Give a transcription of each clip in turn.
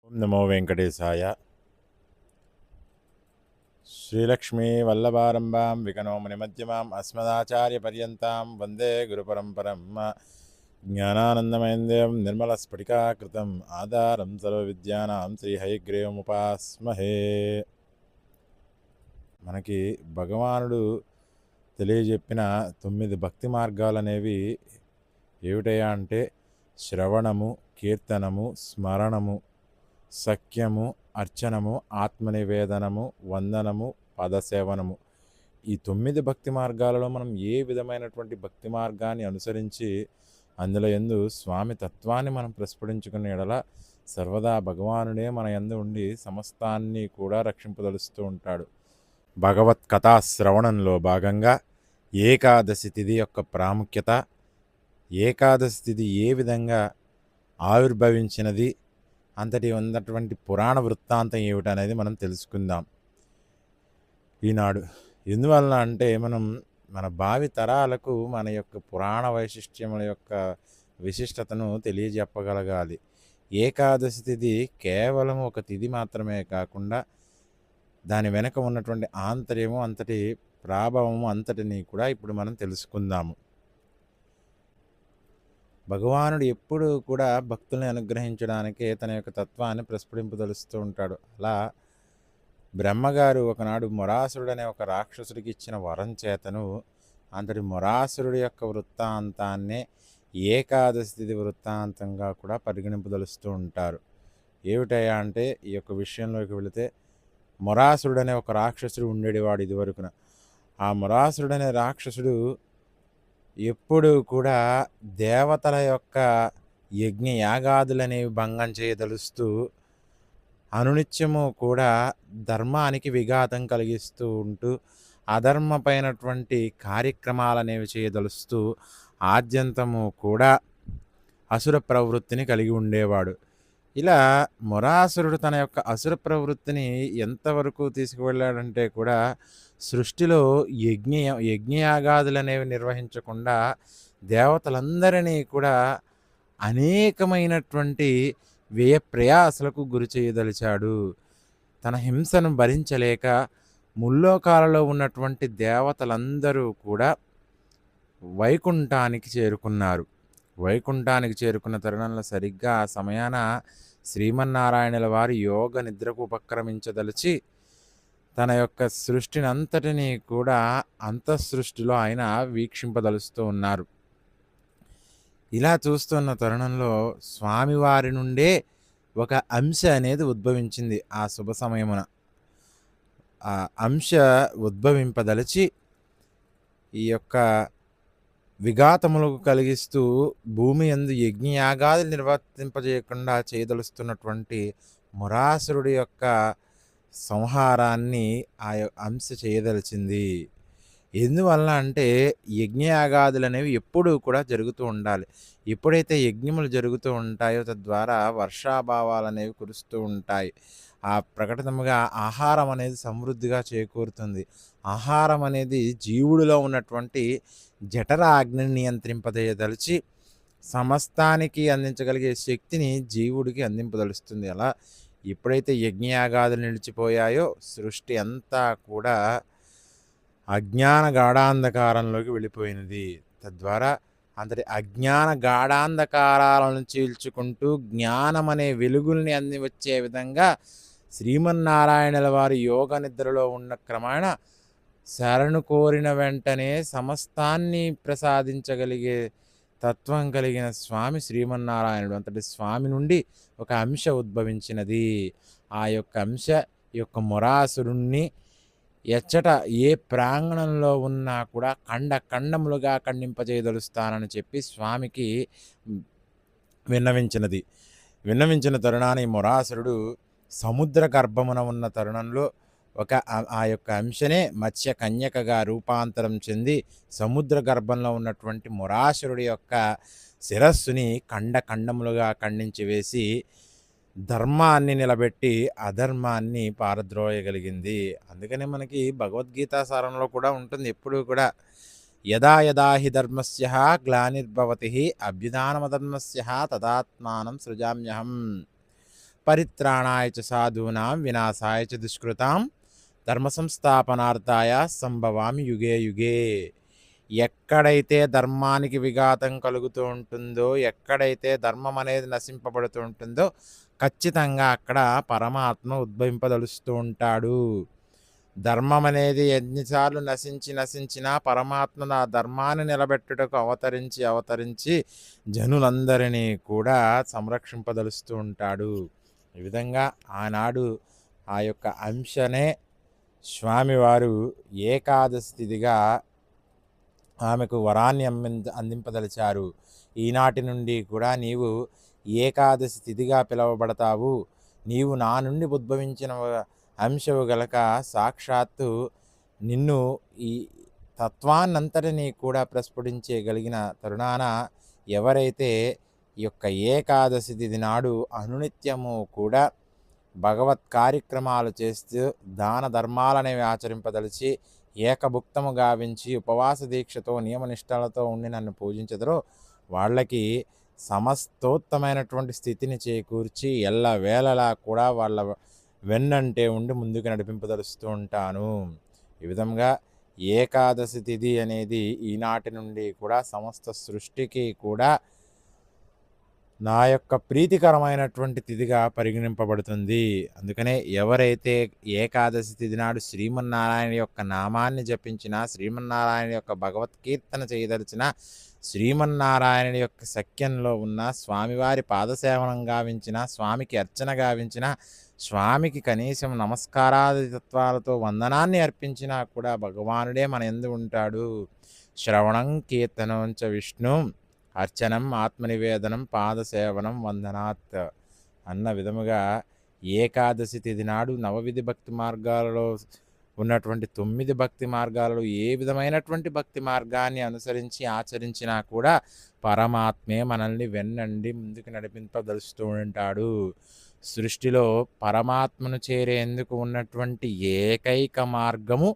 ఓం నమో వెంకటేశాయ. శ్రీలక్ష్మీ వల్లభారంభాం వికనోముని మధ్యమాం అస్మదాచార్యపర్యంతాం వందే గురుపరంపరం. జ్ఞానానందమయం నిర్మలస్ఫటికాకృతం ఆధారం సర్వవిద్యానాం శ్రీహయగ్రీవముపాస్మహే. మనకి భగవానుడు తెలియజెప్పిన 9 భక్తి మార్గాలు అనేవి ఏమిటయా అంటే శ్రవణము, కీర్తనము, స్మరణము, సఖ్యము, అర్చనము, ఆత్మనివేదనము, వందనము, పదసేవనము. ఈ 9 భక్తి మార్గాలలో మనం ఏ విధమైనటువంటి భక్తి మార్గాన్ని అనుసరించి అందులో యందు స్వామి తత్వాన్ని మనం ప్రస్ఫుటించుకునే ఎడల సర్వదా భగవానుడే మన యందు ఉండి సమస్తాన్ని కూడా రక్షింపదలుస్తూ ఉంటాడు. భగవత్ కథా శ్రవణంలో భాగంగా ఏకాదశి తిథి యొక్క ప్రాముఖ్యత, ఏకాదశి తిథి ఏ విధంగా ఆవిర్భవించినది, అంతటి ఉన్నటువంటి పురాణ వృత్తాంతం ఏమిటనేది మనం తెలుసుకుందాం ఈనాడు. ఎందువలన అంటే మనం మన భావి తరాలకు మన యొక్క పురాణ వైశిష్ట్యముల యొక్క విశిష్టతను తెలియజెప్పగలగాలి. ఏకాదశి తిథి కేవలం ఒక తిథి మాత్రమే కాకుండా దాని వెనక ఉన్నటువంటి ఆంతర్యము, అంతటి ప్రాభవము అంతటిని కూడా ఇప్పుడు మనం తెలుసుకుందాము. భగవానుడు ఎప్పుడు కూడా భక్తుల్ని అనుగ్రహించడానికే తన యొక్క తత్వాన్ని ప్రస్ఫుటింపదలుస్తూ ఉంటాడు. అలా బ్రహ్మగారు ఒకనాడు మొరాసురుడు అనే ఒక రాక్షసుడికి ఇచ్చిన వరం చేతను అంతటి మొరాసురుడి యొక్క వృత్తాంతాన్నే ఏకాదశి తిథి వృత్తాంతంగా కూడా పరిగణింపదలుస్తూ ఉంటారు. ఏమిటయ్యా అంటే ఈ యొక్క విషయంలోకి వెళితే మొరాసురుడు అనే ఒక రాక్షసుడు ఉండేవాడు ఇదివరకున. ఆ మొరాసురుడు అనే రాక్షసుడు ఎప్పుడూ కూడా దేవతల యొక్క యజ్ఞ యాగాదులనేవి భంగం చేయదలుస్తూ అనునిత్యము కూడా ధర్మానికి విఘాతం కలిగిస్తూ ఉంటూ అధర్మపైనటువంటి కార్యక్రమాలనేవి చేయదలుస్తూ ఆద్యంతము కూడా అసుర ప్రవృత్తిని కలిగి ఉండేవాడు. ఇలా మొరాసురుడు తన యొక్క అసుర ప్రవృత్తిని ఎంతవరకు తీసుకువెళ్ళాడంటే కూడా సృష్టిలో యజ్ఞయాగాదులు అనేవి నిర్వహించకుండా దేవతలందరినీ కూడా అనేకమైనటువంటి వ్యయ ప్రయాసలకు గురి చేయదలిచాడు. తన హింసను భరించలేక ముల్లోకాలలో ఉన్నటువంటి దేవతలందరూ కూడా వైకుంఠానికి చేరుకున్నారు. వైకుంఠానికి చేరుకున్న తరుణంలో సరిగ్గా ఆ సమయాన శ్రీమన్నారాయణుల వారి యోగ నిద్రకు ఉపక్రమించదలిచి తన యొక్క సృష్టిని అంతటినీ కూడా అంతఃసృష్టిలో ఆయన వీక్షింపదలుస్తూ ఉన్నారు. ఇలా చూస్తున్న తరుణంలో స్వామివారి నుండే ఒక అంశ అనేది ఉద్భవించింది. ఆ శుభ సమయమున ఆ అంశ ఉద్భవింపదలిచి ఈ యొక్క విఘాతములకు కలిగిస్తూ భూమి యందు యజ్ఞయాగాదులు నిర్వర్తింపజేయకుండా చేయదలుస్తున్నటువంటి మొరాసురుడి యొక్క సంహారాన్ని ఆ అంశ చేయదలిచింది. ఎందువలన అంటే యజ్ఞయాగాదులు అనేవి ఎప్పుడూ కూడా జరుగుతూ ఉండాలి. ఎప్పుడైతే యజ్ఞములు జరుగుతూ ఉంటాయో తద్వారా వర్షాభావాలు అనేవి కురుస్తూ ఉంటాయి. ఆ ప్రకటనముగా ఆహారం అనేది సమృద్ధిగా చేకూరుతుంది. ఆహారం అనేది జీవుడిలో ఉన్నటువంటి జఠర అగ్నిని నియంత్రింపజేయదలిచి సమస్తానికి అందించగలిగే శక్తిని జీవుడికి అందింపదలుస్తుంది. అలా ఎప్పుడైతే యజ్ఞయాగాదులు నిలిచిపోయాయో సృష్టి అంతా కూడా అజ్ఞాన గాఢాంధకారంలోకి వెళ్ళిపోయినది. తద్వారా అంతటి అజ్ఞాన గాఢాంధకారాలను చీల్చుకుంటూ జ్ఞానం అనే వెలుగుల్ని అందివచ్చే విధంగా శ్రీమన్నారాయణుల వారి యోగ నిద్రలో ఉన్న క్రమేణ శరణు కోరిన వెంటనే సమస్తాన్ని ప్రసాదించగలిగే తత్వం కలిగిన స్వామి శ్రీమన్నారాయణుడు. అంతటి స్వామి నుండి ఒక అంశ ఉద్భవించినది. ఆ యొక్క అంశ ఈ యొక్క మొరాసురుణ్ణి ఎచ్చట ఏ ప్రాంగణంలో ఉన్నా కూడా ఖండములుగా ఖండింపజేయదలుస్తానని చెప్పి స్వామికి విన్నవించినది. విన్నవించిన తరుణాన్ని మొరాసురుడు సముద్ర గర్భమున ఉన్న తరుణంలో ఆ యొక్క అంశనే మత్స్య కన్యకగా రూపాంతరం చెంది సముద్ర గర్భంలో ఉన్నటువంటి మొరాసురుడి యొక్క శిరస్సుని ఖండములుగా ఖండించి వేసి ధర్మాన్ని నిలబెట్టి అధర్మాన్ని పారద్రోయగలిగింది. అందుకనే మనకి భగవద్గీతా సారంలో కూడా ఉంటుంది ఎప్పుడూ కూడా యదా యదా హి ధర్మస్య గ్లానిర్భవతి అభ్యుదానమధర్మస్య తదాత్మానం సృజామ్యహం. పరిత్రాణాయ చ సాధూనాం వినాశాయ చ దుష్కృతాం ధర్మ సంస్థాపనార్థాయ సంభవామి యుగే యుగే. ఎక్కడైతే ధర్మానికి విఘాతం కలుగుతూ ఉంటుందో, ఎక్కడైతే ధర్మం అనేది నశింపబడుతూ ఉంటుందో ఖచ్చితంగా అక్కడ పరమాత్మ ఉద్భవింపదలుస్తూ ఉంటాడు. ధర్మం అనేది ఎన్నిసార్లు నశించినా పరమాత్మ ఆ ధర్మాన్ని నిలబెట్టుటకు అవతరించి జనులందరినీ కూడా సంరక్షింపదలుస్తూ ఉంటాడు. ఈ విధంగా ఆనాడు ఆ యొక్క అంశనే స్వామివారు ఏకాదశి తిథిగా ఆమెకు వరాన్ని అందింపదలిచారు. ఈనాటి నుండి కూడా నీవు ఏకాదశి తిథిగా పిలువబడతావు, నీవు నా నుండి ఉద్భవించిన అంశవు గలక సాక్షాత్తు నిన్ను ఈ తత్వాన్నంతటినీ కూడా ప్రస్ఫుటించగలిగిన తరుణాన ఎవరైతే ఈ యొక్క ఏకాదశి తిథి నాడు అనునిత్యము కూడా భగవత్ కార్యక్రమాలు చేస్తూ దాన ధర్మాలనేవి ఆచరింపదలిచి ఏకభుక్తము గావించి ఉపవాస దీక్షతో నియమనిష్టలతో ఉండి నన్ను పూజించదరో వాళ్ళకి సమస్తోత్తమైనటువంటి స్థితిని చేకూర్చి ఎల్లవేళలా కూడా వాళ్ళ వెన్నంటే ఉండి ముందుకు నడిపింపదలుస్తూ ఉంటాను. ఈ విధంగా ఏకాదశి తిథి అనేది ఈనాటి నుండి కూడా సమస్త సృష్టికి కూడా నా యొక్క ప్రీతికరమైనటువంటి తిథిగా పరిగణింపబడుతుంది. అందుకనే ఎవరైతే ఏకాదశి తిథి నాడు శ్రీమన్నారాయణ యొక్క నామాన్ని జపించిన, శ్రీమన్నారాయణ యొక్క భగవత్కీర్తన చేయదలిచిన, శ్రీమన్నారాయణ యొక్క సఖ్యంలో ఉన్న స్వామివారి పాదసేవనం గావించిన, స్వామికి అర్చన గావించిన, స్వామికి కనీసం నమస్కారాది తత్వాలతో వందనాన్ని అర్పించినా కూడా భగవానుడే మన యందు ఉంటాడు. శ్రవణం కీర్తనం చ విష్ణు అర్చనం ఆత్మనివేదనం పాదసేవనం వందనాత్ అన్న విధముగా ఏకాదశి తిథి నాడు నవవిధి భక్తి మార్గాలలో ఉన్నటువంటి 9 భక్తి మార్గాలలో ఏ విధమైనటువంటి భక్తి మార్గాన్ని అనుసరించి ఆచరించినా కూడా పరమాత్మే మనల్ని వెన్నండి ముందుకు నడిపింపదలుస్తూ ఉంటాడు. సృష్టిలో పరమాత్మను చేరేందుకు ఉన్నటువంటి ఏకైక మార్గము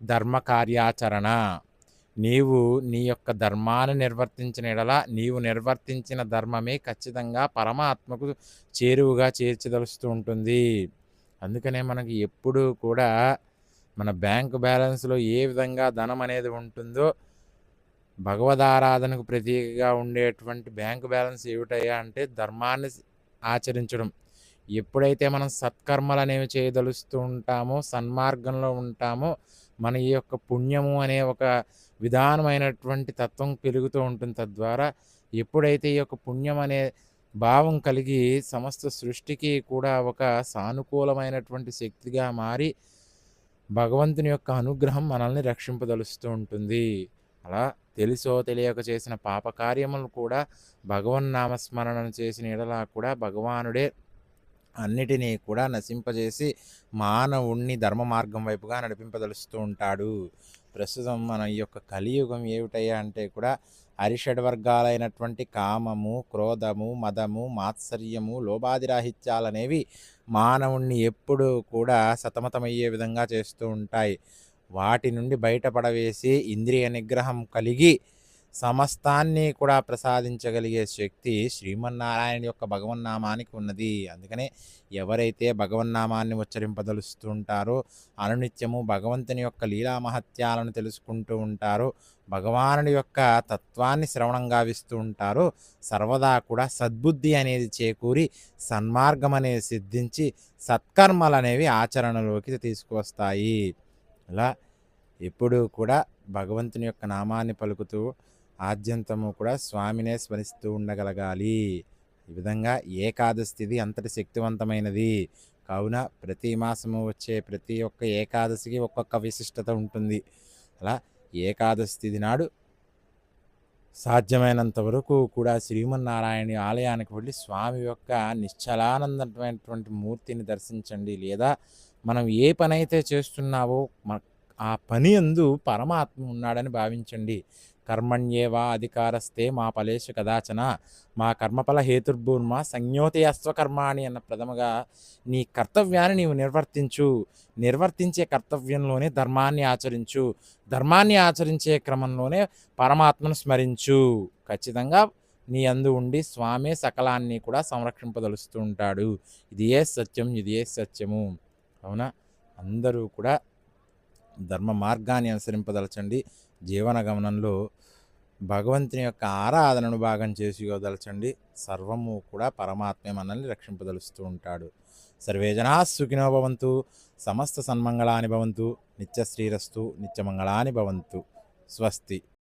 ధర్మ కార్యాచరణ. నీవు నీ యొక్క ధర్మాన్ని నిర్వర్తించిన ఎడల నీవు నిర్వర్తించిన ధర్మమే ఖచ్చితంగా పరమాత్మకు చేరువుగా చేర్చదలుస్తూ ఉంటుంది. అందుకనే మనకి ఎప్పుడూ కూడా మన బ్యాంకు బ్యాలెన్స్లో ఏ విధంగా ధనం అనేది ఉంటుందో భగవదారాధనకు ప్రతీకగా ఉండేటువంటి బ్యాంకు బ్యాలెన్స్ ఏమిటయ్యా అంటే ధర్మాన్ని ఆచరించడం. ఎప్పుడైతే మనం సత్కర్మలు అనేవి చేయదలుస్తూ ఉంటామో, సన్మార్గంలో ఉంటామో, మన ఈ యొక్క పుణ్యము అనే ఒక విధానమైనటువంటి తత్వం పెరుగుతూ ఉంటుంది. తద్వారా ఎప్పుడైతే ఈ యొక్క పుణ్యం అనే భావం కలిగి సమస్త సృష్టికి కూడా ఒక సానుకూలమైనటువంటి శక్తిగా మారి భగవంతుని యొక్క అనుగ్రహం మనల్ని రక్షింపదలుస్తూ ఉంటుంది. అలా తెలుసో తెలియక చేసిన పాపకార్యములు కూడా భగవన్నామస్మరణను చేసిన ఎడలా కూడా భగవానుడే అన్నిటినీ కూడా నశింపజేసి మానవుణ్ణి ధర్మ మార్గం వైపుగా నడిపింపదలుస్తూ ఉంటాడు. ప్రస్తుతం మన ఈ యొక్క కలియుగం ఏమిటయ్యా అంటే కూడా అరిషడ్ వర్గాలైనటువంటి కామము, క్రోధము, మదము, మాత్సర్యము, లోభాదిరాహిత్యాలనేవి మానవుణ్ణి ఎప్పుడూ కూడా సతమతమయ్యే విధంగా చేస్తూ ఉంటాయి. వాటి నుండి బయటపడవేసి ఇంద్రియ నిగ్రహం కలిగి సమస్తాన్ని కూడా ప్రసాదించగలిగే శక్తి శ్రీమన్నారాయణ యొక్క భగవన్నామానికి ఉన్నది. అందుకనే ఎవరైతే భగవన్నామాన్ని ఉచ్చరింపదలుస్తూ ఉంటారో, అనునిత్యము భగవంతుని యొక్క లీలా మహత్యాలను తెలుసుకుంటూ ఉంటారో, భగవానుడి యొక్క తత్వాన్ని శ్రవణం గావిస్తూ ఉంటారో, సర్వదా కూడా సద్బుద్ధి అనేది చేకూరి సన్మార్గం అనేది సిద్ధించి సత్కర్మలు అనేవి ఆచరణలోకి తీసుకువస్తాయి. ఇలా ఎప్పుడూ కూడా భగవంతుని యొక్క నామాన్ని పలుకుతూ ఆద్యంతము కూడా స్వామినే స్మరిస్తూ ఉండగలగాలి. ఈ విధంగా ఏకాదశి తిథి అంతటి శక్తివంతమైనది. కావున ప్రతి మాసము వచ్చే ప్రతి ఒక్క ఏకాదశికి ఒక్కొక్క విశిష్టత ఉంటుంది. అలా ఏకాదశి తిథి నాడు సాధ్యమైనంత వరకు కూడా శ్రీమన్నారాయణ ఆలయానికి వెళ్ళి స్వామి యొక్క నిశ్చలానందమైనటువంటి మూర్తిని దర్శించండి. లేదా మనం ఏ పని అయితే చేస్తున్నావో ఆ పని యందు పరమాత్మ ఉన్నాడని భావించండి. కర్మణ్యేవా అధికారస్తే మా ఫలేషు కదాచన మా కర్మఫల హేతుర్భూర్మ సంజ్ఞోతే అస్వకర్మాణి అన్న ప్రథమగా నీ కర్తవ్యాన్ని నీవు నిర్వర్తించే కర్తవ్యంలోనే ధర్మాన్ని ఆచరించు, ధర్మాన్ని ఆచరించే క్రమంలోనే పరమాత్మను స్మరించు. ఖచ్చితంగా నీ యందు ఉండి స్వామే సకలాన్ని కూడా సంరక్షింపదలుస్తూ ఉంటాడు. ఇది ఏ సత్యం, ఇది ఏ సత్యము. అవునా? అందరూ కూడా ధర్మ మార్గాన్ని అనుసరింపదలచండి. జీవన గమనంలో భగవంతుని యొక్క ఆరాధనను భాగం చేసుకోదలచండి. సర్వము కూడా పరమాత్మే మనల్ని రక్షింపదలుస్తూ ఉంటాడు. సర్వే జనా సుఖినో భవంతు, సమస్త సన్మంగళాని భవంతు, నిత్య శ్రీరస్తు, నిత్యమంగళాని భవంతు. స్వస్తి.